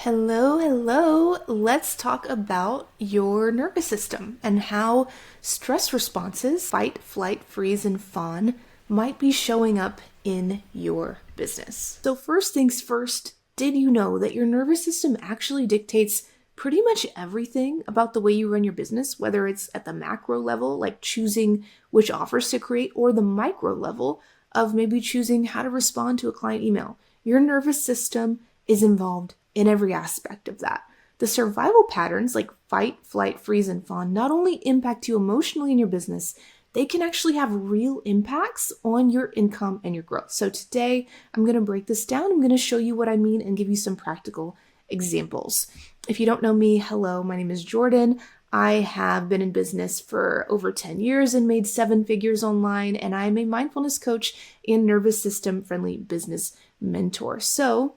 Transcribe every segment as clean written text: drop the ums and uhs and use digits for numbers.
Hello, hello. Let's talk about your nervous system and how stress responses, fight, flight, freeze, and fawn, might be showing up in your business. So first things first, did you know that your nervous system actually dictates pretty much everything about the way you run your business, whether it's at the macro level, like choosing which offers to create, or the micro level of maybe choosing how to respond to a client email? Your nervous system is involved in every aspect of that. The survival patterns like fight, flight, freeze, and fawn not only impact you emotionally in your business, they can actually have real impacts on your income and your growth. So today, I'm going to break this down. I'm going to show you what I mean and give you some practical examples. If you don't know me, hello, my name is Jorden. I have been in business for over 10 years and made 7 figures online, and I am a mindfulness coach and nervous system friendly business mentor. So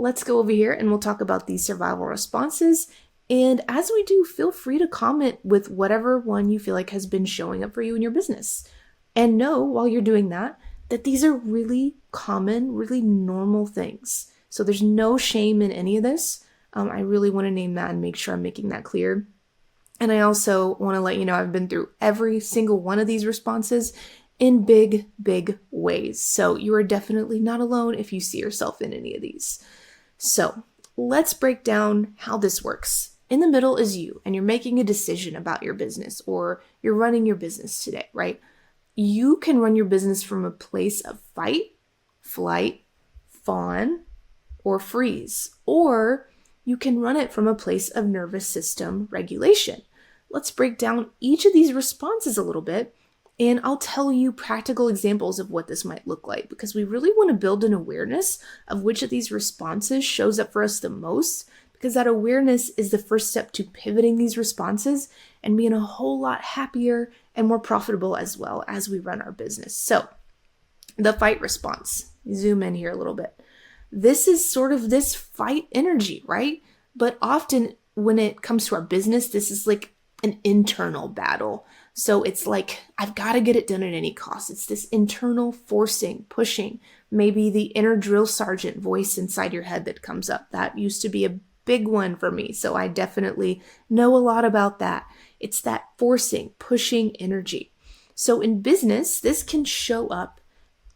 let's go over here and we'll talk about these survival responses. And as we do, feel free to comment with whatever one you feel like has been showing up for you in your business. And know while you're doing that, that these are really common, really normal things. So there's no shame in any of this. I really want to name that and make sure I'm making that clear. And I also want to let you know I've been through every single one of these responses in big, big ways. So you are definitely not alone if you see yourself in any of these. So let's break down how this works. In the middle is you, and you're making a decision about your business, or you're running your business today, right? You can run your business from a place of fight, flight, fawn, or freeze, or you can run it from a place of nervous system regulation. Let's break down each of these responses a little bit, and I'll tell you practical examples of what this might look like, because we really want to build an awareness of which of these responses shows up for us the most, because that awareness is the first step to pivoting these responses and being a whole lot happier and more profitable as well as we run our business. So the fight response, zoom in here a little bit. This is sort of this fight energy, right? But often when it comes to our business, this is like an internal battle. So it's like, I've got to get it done at any cost. It's this internal forcing, pushing, maybe the inner drill sergeant voice inside your head that comes up. That used to be a big one for me. So I definitely know a lot about that. It's that forcing, pushing energy. So in business, this can show up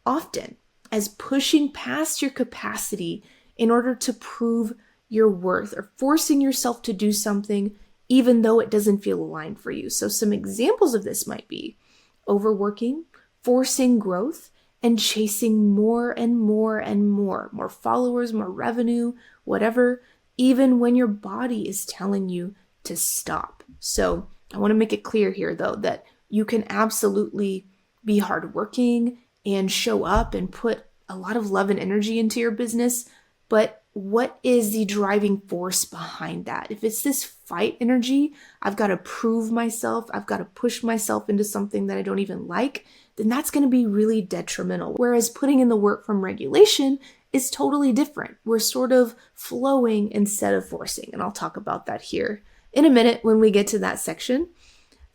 often as pushing past your capacity in order to prove your worth, or forcing yourself to do something even though it doesn't feel aligned for you. So some examples of this might be overworking, forcing growth, and chasing more and more and more followers, more revenue, whatever, even when your body is telling you to stop. So I want to make it clear here, though, that you can absolutely be hardworking and show up and put a lot of love and energy into your business, but what is the driving force behind that? If it's this fight energy, I've got to prove myself, I've got to push myself into something that I don't even like, then that's going to be really detrimental. Whereas putting in the work from regulation is totally different. We're sort of flowing instead of forcing. And I'll talk about that here in a minute when we get to that section.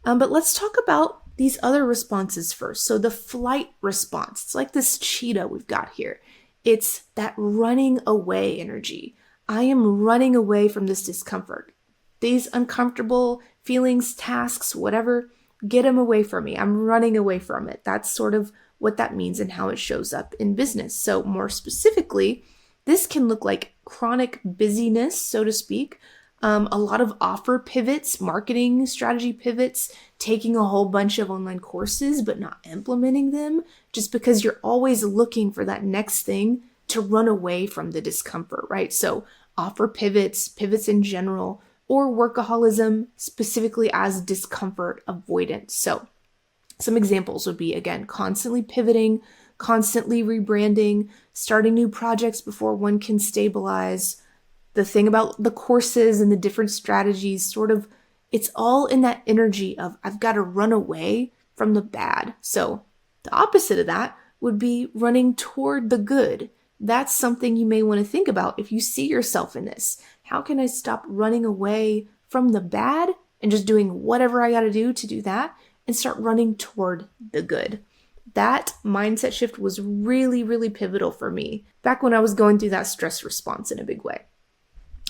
But let's talk about these other responses first. So the flight response, it's like this cheetah we've got here. It's that running away energy. I am running away from this discomfort. These uncomfortable feelings, tasks, whatever, get them away from me. I'm running away from it. That's sort of what that means and how it shows up in business. So more specifically, this can look like chronic busyness, so to speak, a lot of offer pivots, marketing strategy pivots, taking a whole bunch of online courses but not implementing them just because you're always looking for that next thing to run away from the discomfort, right? So offer pivots in general, or workaholism specifically as discomfort avoidance. So some examples would be, again, constantly pivoting, constantly rebranding, starting new projects before one can stabilize. The thing about the courses and the different strategies, sort of, it's all in that energy of I've got to run away from the bad. So the opposite of that would be running toward the good. That's something you may want to think about if you see yourself in this. How can I stop running away from the bad and just doing whatever I got to do that, and start running toward the good? That mindset shift was really, really pivotal for me back when I was going through that stress response in a big way.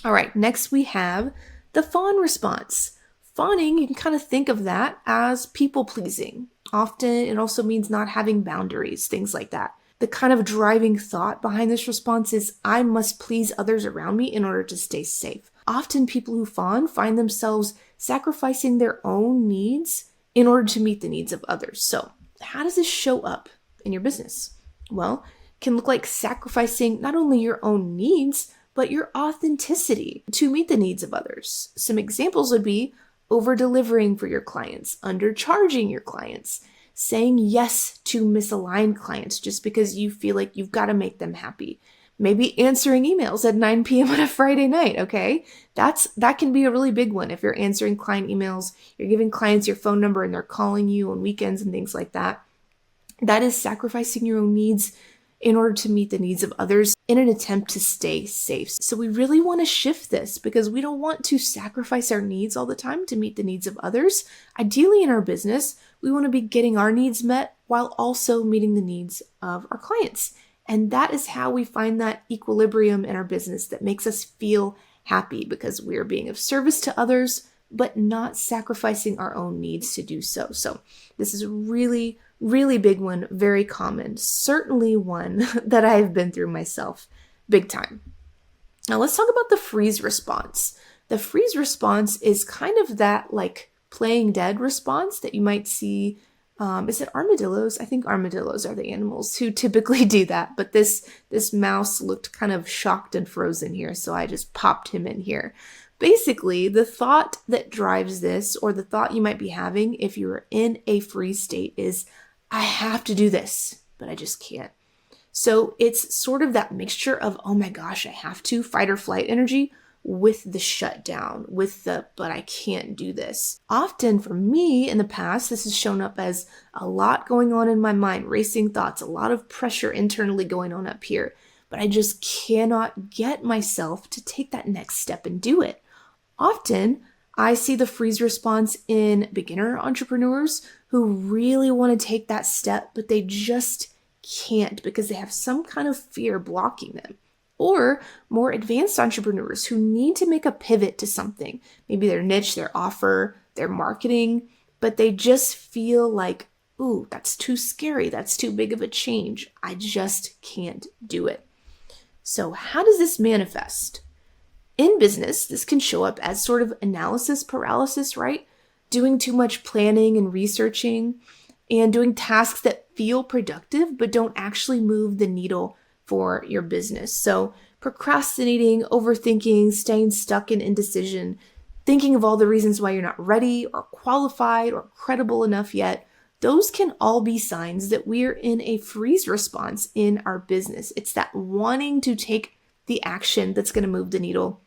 All right, next we have the fawn response. Fawning, you can kind of think of that as people pleasing. Often it also means not having boundaries, things like that. The kind of driving thought behind this response is, I must please others around me in order to stay safe. Often people who fawn find themselves sacrificing their own needs in order to meet the needs of others. So how does this show up in your business? Well, it can look like sacrificing not only your own needs, but your authenticity to meet the needs of others. Some examples would be over-delivering for your clients, undercharging your clients, saying yes to misaligned clients just because you feel like you've got to make them happy. Maybe answering emails at 9 p.m. on a Friday night, okay? That can be a really big one. If you're answering client emails, you're giving clients your phone number and they're calling you on weekends and things like that. That is sacrificing your own needs in order to meet the needs of others in an attempt to stay safe. So we really want to shift this because we don't want to sacrifice our needs all the time to meet the needs of others. Ideally in our business, we want to be getting our needs met while also meeting the needs of our clients. And that is how we find that equilibrium in our business that makes us feel happy because we are being of service to others, but not sacrificing our own needs to do so. So this is a really, really big one, very common, certainly one that I've been through myself big time. Now let's talk about the freeze response. The freeze response is kind of that like playing dead response that you might see. Is it armadillos? I think armadillos are the animals who typically do that, but this mouse looked kind of shocked and frozen here, so I just popped him in here. Basically, the thought that drives this, or the thought you might be having if you're in a freeze state is, I have to do this, but I just can't. So it's sort of that mixture of, oh my gosh, I have to, fight or flight energy, with the shutdown, with the, but I can't do this. Often for me in the past, this has shown up as a lot going on in my mind, racing thoughts, a lot of pressure internally going on up here, but I just cannot get myself to take that next step and do it. Often I see the freeze response in beginner entrepreneurs who really want to take that step, but they just can't because they have some kind of fear blocking them. Or more advanced entrepreneurs who need to make a pivot to something, maybe their niche, their offer, their marketing, but they just feel like, ooh, that's too scary. That's too big of a change. I just can't do it. So how does this manifest? In business, this can show up as sort of analysis paralysis, right? Doing too much planning and researching and doing tasks that feel productive but don't actually move the needle for your business. So procrastinating, overthinking, staying stuck in indecision, thinking of all the reasons why you're not ready or qualified or credible enough yet, those can all be signs that we're in a freeze response in our business. It's that wanting to take the action that's going to move the needle,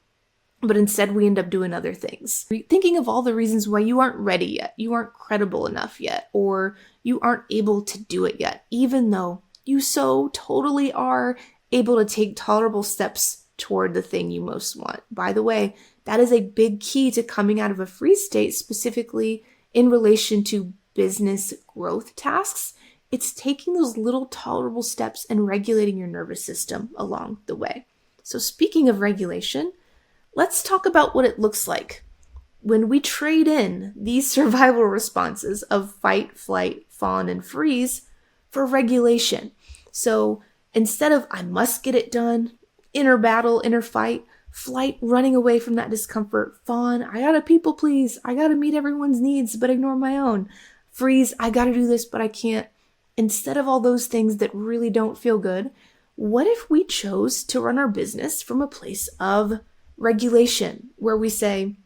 but instead we end up doing other things. Thinking of all the reasons why you aren't ready yet, you aren't credible enough yet, or you aren't able to do it yet, even though you so totally are able to take tolerable steps toward the thing you most want. By the way, that is a big key to coming out of a freeze state, specifically in relation to business growth tasks. It's taking those little tolerable steps and regulating your nervous system along the way. So speaking of regulation, let's talk about what it looks like when we trade in these survival responses of fight, flight, fawn, and freeze for regulation. So instead of I must get it done, inner battle, inner fight, flight, running away from that discomfort, fawn, I gotta people please, I gotta meet everyone's needs but ignore my own, freeze, I gotta do this but I can't. Instead of all those things that really don't feel good, what if we chose to run our business from a place of regulation where we say,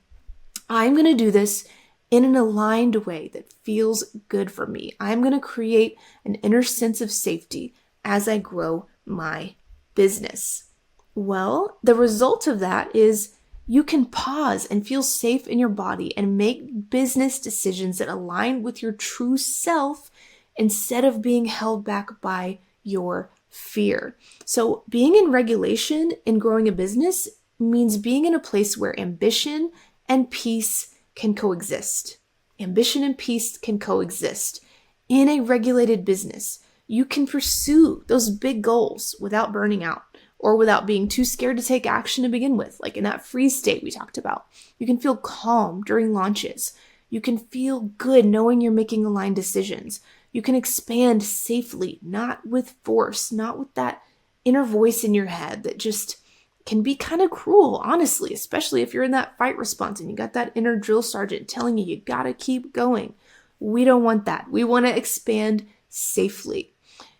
I'm gonna do this in an aligned way that feels good for me. I'm going to create an inner sense of safety as I grow my business. Well, the result of that is you can pause and feel safe in your body and make business decisions that align with your true self instead of being held back by your fear. So being in regulation in growing a business means being in a place where ambition and peace can coexist. Ambition and peace can coexist. In a regulated business, you can pursue those big goals without burning out or without being too scared to take action to begin with, like in that freeze state we talked about. You can feel calm during launches. You can feel good knowing you're making aligned decisions. You can expand safely, not with force, not with that inner voice in your head that just can be kind of cruel, honestly, especially if you're in that fight response and you got that inner drill sergeant telling you gotta keep going. We don't want that. We want to expand safely.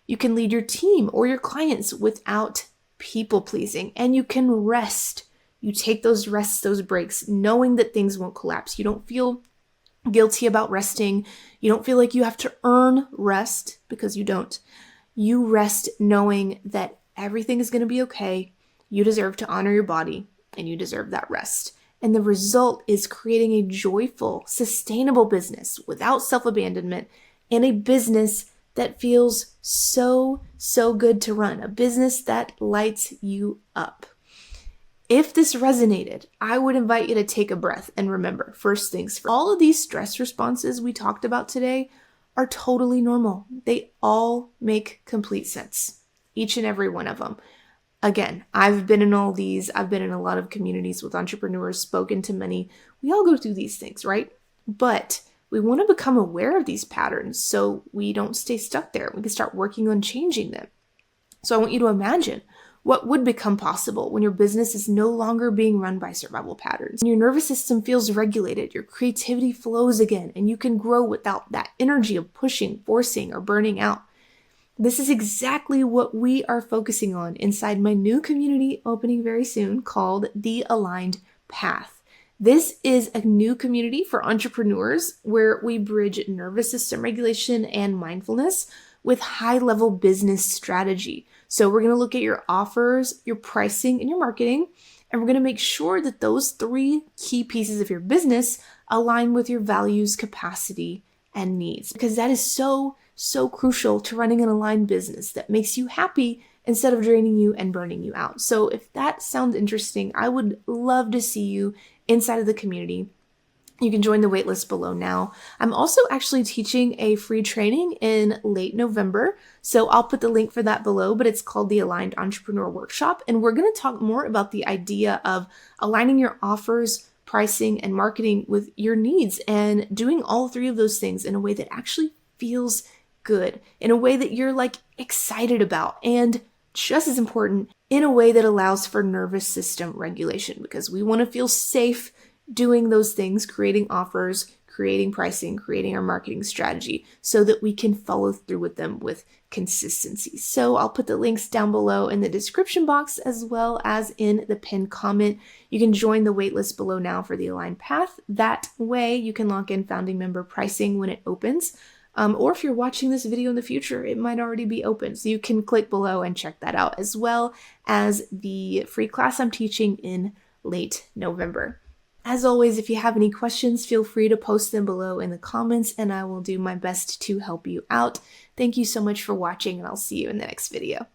You can lead your team or your clients without people pleasing, and you can rest. You take those rests, those breaks, knowing that things won't collapse. You don't feel guilty about resting. You don't feel like you have to earn rest, because you don't. You rest knowing that everything is going to be okay. You deserve to honor your body, and you deserve that rest. And the result is creating a joyful, sustainable business without self-abandonment, and a business that feels so, so good to run, a business that lights you up. If this resonated, I would invite you to take a breath and remember, first things first, all of these stress responses we talked about today are totally normal. They all make complete sense, each and every one of them. Again, I've been in all these. I've been in a lot of communities with entrepreneurs, spoken to many. We all go through these things, right? But we want to become aware of these patterns so we don't stay stuck there. We can start working on changing them. So I want you to imagine what would become possible when your business is no longer being run by survival patterns. When your nervous system feels regulated, your creativity flows again, and you can grow without that energy of pushing, forcing, or burning out. This is exactly what we are focusing on inside my new community opening very soon called The Aligned Path. This is a new community for entrepreneurs where we bridge nervous system regulation and mindfulness with high-level business strategy. So we're going to look at your offers, your pricing, and your marketing, and we're going to make sure that those 3 key pieces of your business align with your values, capacity, and needs, because that is so crucial to running an aligned business that makes you happy instead of draining you and burning you out. So if that sounds interesting, I would love to see you inside of the community. You can join the waitlist below now. I'm also actually teaching a free training in late November, so I'll put the link for that below, but it's called the Aligned Entrepreneur Workshop, and we're going to talk more about the idea of aligning your offers, pricing, and marketing with your needs and doing all 3 of those things in a way that actually feels good, in a way that you're like excited about, and just as important, in a way that allows for nervous system regulation, because we want to feel safe doing those things, creating offers, creating pricing, creating our marketing strategy so that we can follow through with them with consistency. So I'll put the links down below in the description box as well as in the pinned comment. You can join the waitlist below now for the Aligned Path. That way you can lock in founding member pricing when it opens. Or if you're watching this video in the future, it might already be open. So you can click below and check that out, as well as the free class I'm teaching in late November. As always, if you have any questions, feel free to post them below in the comments, and I will do my best to help you out. Thank you so much for watching, and I'll see you in the next video.